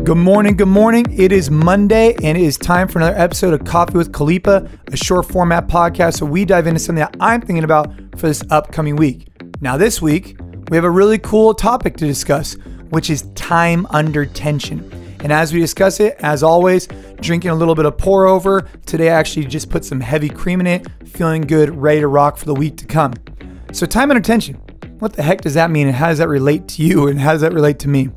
Good morning, good morning. It is Monday and it is time for another episode of Coffee with Khalipa, a short format podcast where we dive into something that I'm thinking about for this upcoming week. Now this week, we have a really cool topic to discuss, which is time under tension. And as we discuss it, as always, drinking a little bit of pour over. Today I actually just put some heavy cream in it, feeling good, ready to rock for the week to come. So time under tension, what the heck does that mean and how does that relate to you and how does that relate to me?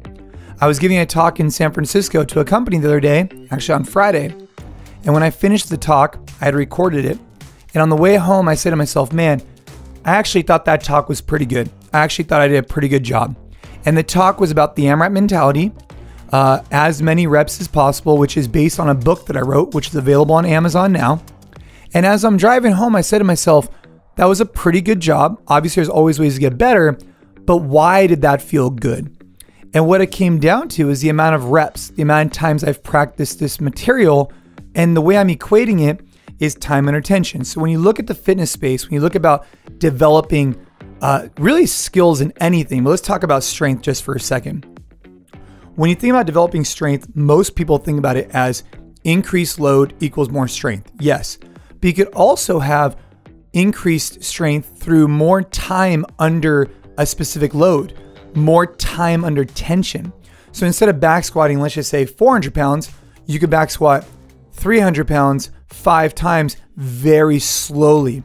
I was giving a talk in San Francisco to a company the other day, actually on Friday. And when I finished the talk, I had recorded it. And on the way home, I said to myself, man, I actually thought that talk was pretty good. I actually thought I did a pretty good job. And the talk was about the AMRAP mentality, as many reps as possible, which is based on a book that I wrote, which is available on Amazon now. And as I'm driving home, I said to myself, that was a pretty good job. Obviously, there's always ways to get better, but why did that feel good? And what it came down to is the amount of reps, the amount of times I've practiced this material, and the way I'm equating it is time under tension. So when you look at the fitness space, when you look about developing really skills in anything, but let's talk about strength just for a second. When you think about developing strength, most people think about it as increased load equals more strength. Yes, but you could also have increased strength through more time under a specific load, more time under tension. So instead of back squatting, let's just say 400 pounds, you could back squat 300 pounds 5 times very slowly.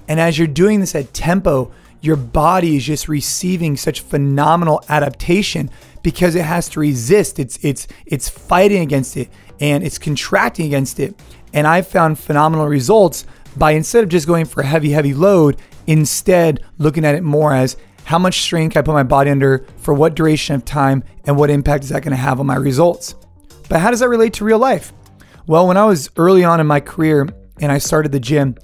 And as you're doing this at tempo, your body is just receiving such phenomenal adaptation because it has to resist. It's fighting against it and it's contracting against it. And I've found phenomenal results by instead of just going for a heavy load, instead looking at it more as how much strain can I put my body under for what duration of time and what impact is that going to have on my results? But how does that relate to real life? Well, when I was early on in my career and I started the gym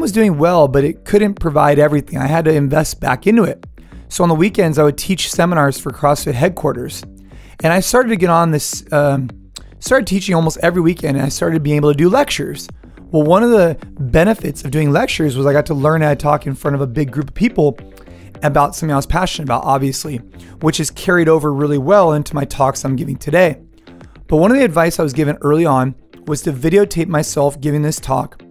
was doing well, but it couldn't provide everything. I had to invest back into it. So on the weekends, I would teach seminars for CrossFit headquarters. And I started to get on this, started teaching almost every weekend and I started being able to do lectures. Well, one of the benefits of doing lectures was I got to learn how to talk in front of a big group of people about something I was passionate about, obviously, which is carried over really well into my talks I'm giving today. But one of the advice I was given early on was to videotape myself giving this talk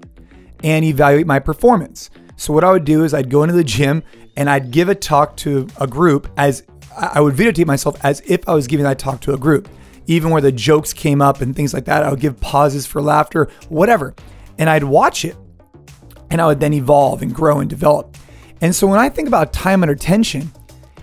and evaluate my performance. So what I would do is I'd go into the gym and I'd give a talk to a group as I would videotape myself as if I was giving that talk to a group. Even where the jokes came up and things like that, I would give pauses for laughter, whatever. And I'd watch it and I would then evolve and grow and develop. And so when I think about time under tension,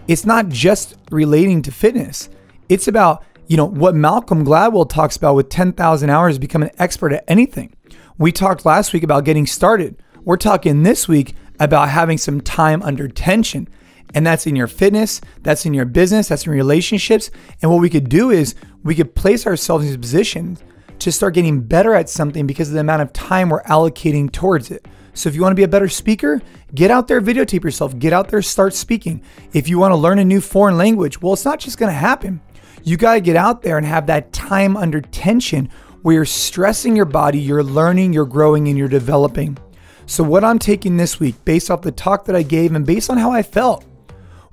it's not just relating to fitness. It's about, what Malcolm Gladwell talks about with 10,000 hours to become an expert at anything. We talked last week about getting started. We're talking this week about having some time under tension. And that's in your fitness, that's in your business, that's in relationships. And what we could do is we could place ourselves in a position to start getting better at something because of the amount of time we're allocating towards it. So if you want to be a better speaker, get out there, videotape yourself, get out there, start speaking. If you want to learn a new foreign language, well, it's not just going to happen. You got to get out there and have that time under tension where you're stressing your body, you're learning, you're growing, and you're developing. So what I'm taking this week, based off the talk that I gave and based on how I felt,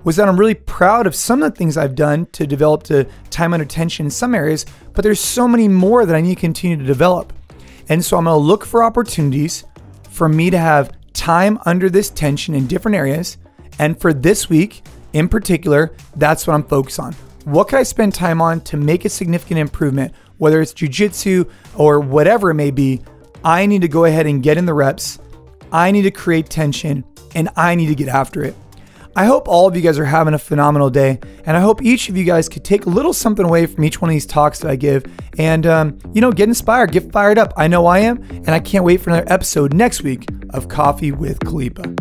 was that I'm really proud of some of the things I've done to develop to time under tension in some areas, but there's so many more that I need to continue to develop. And so I'm going to look for opportunities for me to have time under this tension in different areas. And for this week in particular, that's what I'm focused on. What can I spend time on to make a significant improvement? Whether it's jujitsu or whatever it may be, I need to go ahead and get in the reps. I need to create tension and I need to get after it. I hope all of you guys are having a phenomenal day. And I hope each of you guys could take a little something away from each one of these talks that I give and, get inspired, get fired up. I know I am. And I can't wait for another episode next week of Coffee with Khalipa.